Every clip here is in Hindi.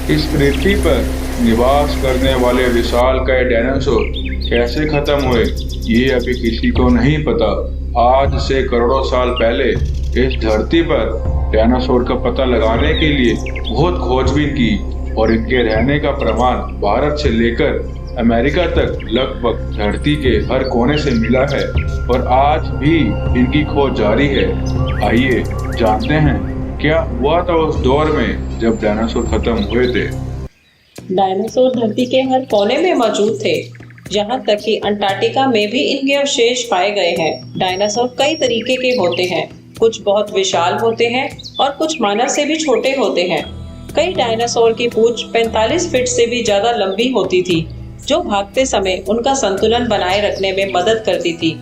इस पृथ्वी पर निवास करने वाले विशालकाय डायनासोर कैसे खत्म हुए, ये अभी किसी को नहीं पता। आज से करोड़ों साल पहले इस धरती पर डायनासोर का पता लगाने के लिए बहुत खोजबीन की और इनके रहने का प्रमाण भारत से लेकर अमेरिका तक लगभग धरती के हर कोने से मिला है और आज भी इनकी खोज जारी है। आइए जानते हैं क्या हुआ था उस दौर में जब डायनासोर खत्म हुए थे। डायनासोर धरती के हर कोने में मौजूद थे, यहाँ तक कि अंटार्कटिका में भी इनके अवशेष पाए गए हैं। डायनासोर कई तरीके के होते हैं, कुछ बहुत विशाल होते हैं और कुछ मानव से भी छोटे होते हैं। कई डायनासोर की पूंछ 45 फीट से भी ज्यादा लंबी होती थी, जो भागते समय उनका संतुलन बनाए रखने में मदद करती थी।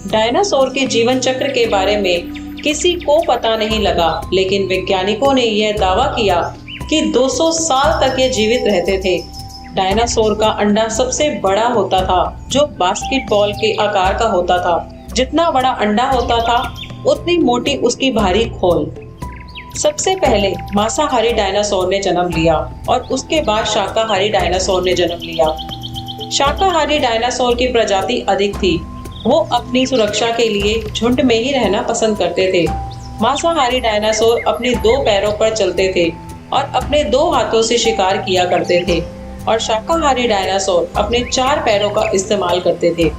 डायनासोर के जीवन चक्र के बारे में किसी को पता नहीं लगा, लेकिन वैज्ञानिकों ने यह दावा किया कि 200 साल तक ये जीवित रहते थे। डायनासोर का अंडा सबसे बड़ा होता था, जो बास्केटबॉल के आकार का होता था। जितना बड़ा अंडा होता था, उतनी मोटी उसकी भारी खोल। सबसे पहले मांसाहारी डायनासोर ने जन्म लिया और उसके बाद शाकाहारी डायनासोर ने जन्म लिया। शाकाहारी डायनासोर की प्रजाति अधिक थी। वो अपनी सुरक्षा के लिए झुंड में ही रहना पसंद करते थे। मांसाहारी डायनासोर अपने 2 पैरों पर चलते थे और अपने 2 हाथों से शिकार किया करते थे और शाकाहारी डायनासोर अपने 4 पैरों का इस्तेमाल करते थे।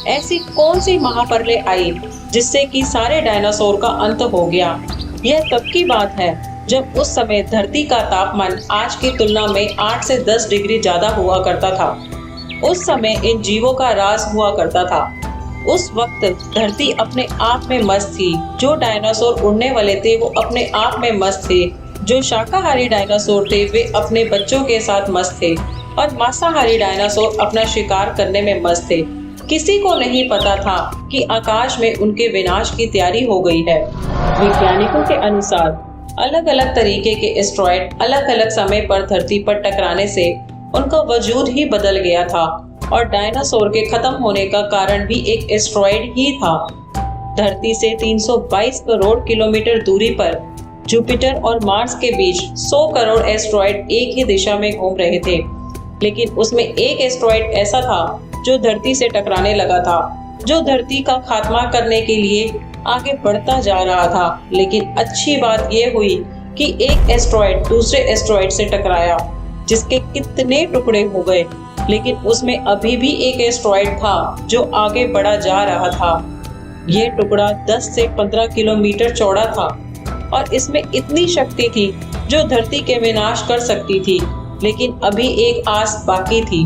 ऐसी कौन सी महाप्रलय आई जिससे कि सारे डायनासोर का अंत हो गया? यह तब की बात है जब उस समय धरती का तापमान आज की तुलना में 8 से 10 डिग्री ज्यादा हुआ करता था। उस समय इन जीवों का राज हुआ करता था। उस वक्त धरती अपने आप में मस्त थी। जो डायनासोर उड़ने वाले थे वो अपने आप में मस्त थे। जो शाकाहारी डायनासोर थे वे अपने बच्चों के साथ मस्त थे और मांसाहारी डायनासोर अपना शिकार करने में मस्त थे। किसी को नहीं पता था कि आकाश में उनके विनाश की तैयारी हो गई है। वैज्ञानिकों के अनुसार अलग अलग तरीके के एस्टेरॉयड अलग अलग समय पर धरती पर टकराने से उनका वजूद ही बदल गया था और डायनासोर के खत्म होने का कारण भी एक एस्टेरॉयड ही था। धरती से 322 करोड़ किलोमीटर दूरी पर जुपिटर और मार्स के बीच 100 करोड़ एस्टेरॉयड एक ही दिशा में घूम रहे थे, लेकिन उसमें एक एस्टेरॉयड ऐसा था जो धरती से टकराने लगा था, जो धरती का खात्मा करने के लिए आगे बढ़ता जा रहा था। लेकिन अच्छी बात यह हुई कि एक एस्टेरॉयड दूसरे एस्टेरॉयड से टकराया, जिसके कितने टुकड़े हो गए, लेकिन उसमें अभी भी एक एस्टेरॉयड था जो आगे बढ़ा जा रहा था। ये टुकड़ा 10 से 15 किलोमीटर चौड़ा था और इसमें इतनी शक्ति थी जो धरती के विनाश कर सकती थी, लेकिन अभी एक आस बाकी थी।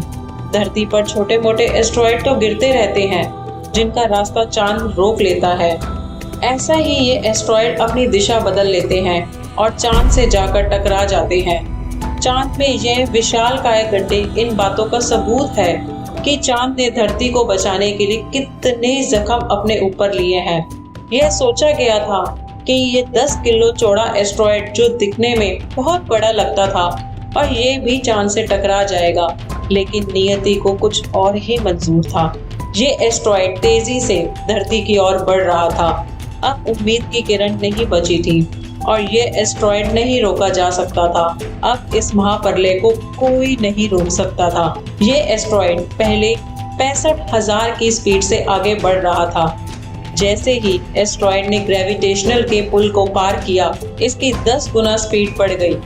धरती पर छोटे मोटे एस्टेरॉयड तो गिरते रहते हैं, जिनका रास्ता चांद रोक लेता है। ऐसा ही ये एस्टेरॉयड अपनी दिशा बदल लेते हैं और चांद से जाकर टकरा जाते हैं। चांद में यह विशालकाय गड्ढे इन बातों का सबूत है कि चांद ने धरती को बचाने के लिए कितने जख्म अपने ऊपर लिए हैं। यह सोचा गया था कि ये 10 किलो चौड़ा एस्टेरॉयड, जो दिखने में बहुत बड़ा लगता था, और ये भी चांद से टकरा जाएगा, लेकिन नियति को कुछ और ही मंजूर था। ये एस्टेरॉयड तेजी से धरती की ओर बढ़ रहा था। अब उम्मीद की किरण नहीं बची थी और ये एस्टेरॉयड नहीं रोका जा सकता था। अब इस महाप्रलय को कोई नहीं रोक सकता था। ये एस्टेरॉयड पहले 65,000 की स्पीड से आगे बढ़ रहा था। जैसे ही एस्टेरॉयड ने ग्रेविटेशनल के पुल को पार किया, इसकी 10 गुना स्पीड बढ़ गई।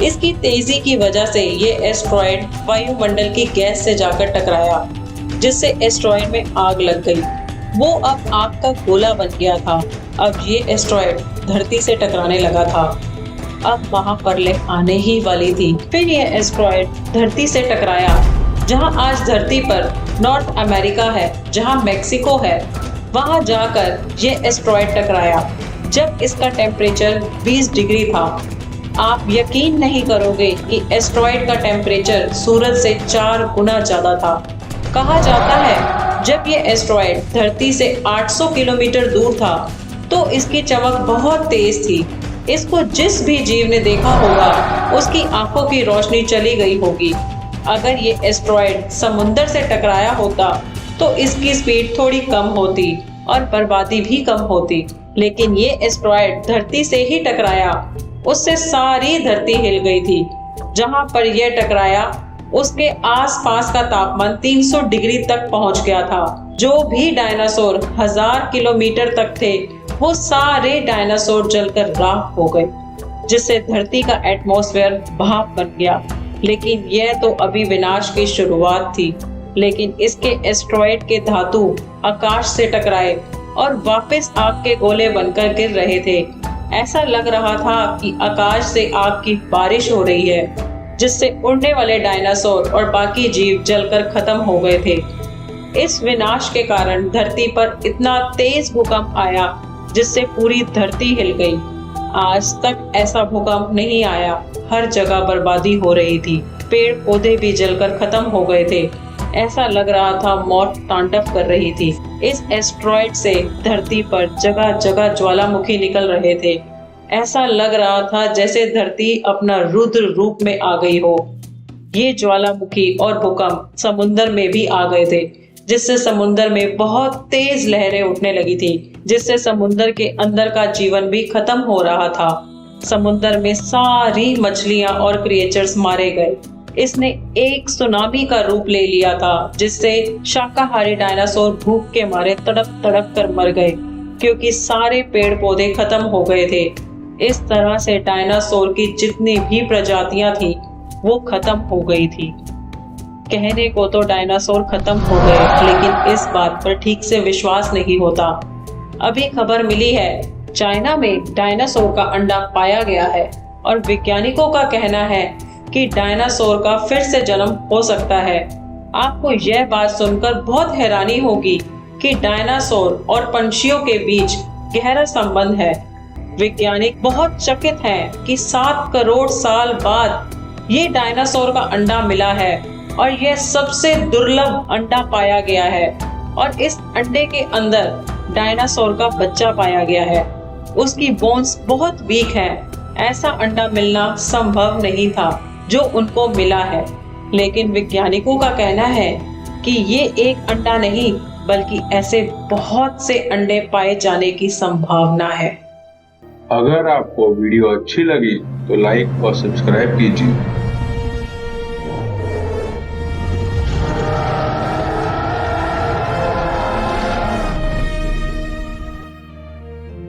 इसकी तेजी की वजह से ये एस्टेरॉयड वायुमंडल की गैस से जाकर टकराया, जिससे एस्टेरॉयड में आग लग गई। वो अब आग का गोला बन गया था। अब ये एस्टेरॉयड धरती से टकराने लगा था। अब महाप्रलय आने ही वाली थी। फिर ये एस्टेरॉयड धरती से टकराया। जहां आज धरती पर नॉर्थ अमेरिका है, जहां मैक्सिको है, वहां जाकर ये एस्टेरॉयड टकराया जब इसका टेम्परेचर 20 डिग्री था। आप यकीन नहीं करोगे कि एस्टेरॉयड का टेम्परेचर सूरज से 4 गुना ज्यादा था। कहा जाता है जब ये एस्टेरॉयड धरती से 800 किलोमीटर दूर था तो इसकी चमक बहुत तेज थी। इसको जिस भी जीव ने देखा होगा उसकी आंखों की रोशनी चली गई होगी। अगर ये एस्टेरॉयड समुंदर से टकराया होता तो इसकी स्पीड थोड़ी कम होती और बर्बादी भी कम होती, लेकिन ये एस्टेरॉयड धरती से ही टकराया। उससे सारी धरती हिल गई थी। जहां पर यह टकराया उसके आसपास का तापमान 300 डिग्री तक पहुंच गया था। जो भी डायनासोर 1000 किलोमीटर तक थे वो सारे डायनासोर जलकर राख हो गए, जिससे धरती का एटमॉस्फेयर भाप बन गया। लेकिन यह तो अभी विनाश की शुरुआत थी। लेकिन इसके एस्ट्रॉयड के धातु आकाश से टकराए और वापस आग के गोले बनकर गिर रहे थे। ऐसा लग रहा था कि आकाश से आग की बारिश हो रही है, जिससे उड़ने वाले डायनासोर और बाकी जीव जलकर खत्म हो गए थे। इस विनाश के कारण धरती पर इतना तेज भूकंप आया जिससे पूरी धरती हिल गई। आज तक ऐसा भूकंप नहीं आया। हर जगह बर्बादी हो रही थी, पेड़ पौधे भी जलकर खत्म हो गए थे। ऐसा लग रहा था मौत तांडव कर रही थी। इस एस्ट्रॉयड से धरती पर जगह जगह ज्वालामुखी निकल रहे थे। ऐसा लग रहा था जैसे धरती अपना रुद्र रूप में आ गई हो। ये ज्वालामुखी और भूकंप समुद्र में भी आ गए थे, जिससे समुद्र में बहुत तेज लहरें उठने लगी थी, जिससे समुद्र के अंदर का जीवन भी खत्म हो रहा था। समुद्र में सारी मछलियां और क्रिएचर्स मारे गए। इसने एक सुनामी का रूप ले लिया था, जिससे शाकाहारी डायनासोर भूख के मारे तड़प तड़प कर मर गए, क्योंकि सारे पेड़ पौधे खत्म हो गए थे। इस तरह से डायनासोर की जितनी भी प्रजातियां थी वो खत्म हो गई थी। कहने को तो डायनासोर खत्म हो गए, लेकिन इस बात पर ठीक से विश्वास नहीं होता। अभी खबर मिली है चाइना में डायनासोर का अंडा पाया गया है और वैज्ञानिकों का कहना है कि डायनासोर का फिर से जन्म हो सकता है। आपको यह बात सुनकर बहुत हैरानी होगी कि डायनासोर और पंछियों के बीच गहरा संबंध है। वैज्ञानिक बहुत चकित हैं कि 7 करोड़ साल बाद ये डायनासोर का अंडा मिला है और यह सबसे दुर्लभ अंडा पाया गया है। और इस अंडे के अंदर डायनासोर का बच्चा पाया गया है। उसकी बोन्स बहुत वीक है। ऐसा अंडा मिलना संभव नहीं था जो उनको मिला है। लेकिन वैज्ञानिकों का कहना है कि ये एक अंडा नहीं बल्कि ऐसे बहुत से अंडे पाए जाने की संभावना है। अगर आपको वीडियो अच्छी लगी तो लाइक और सब्सक्राइब कीजिए।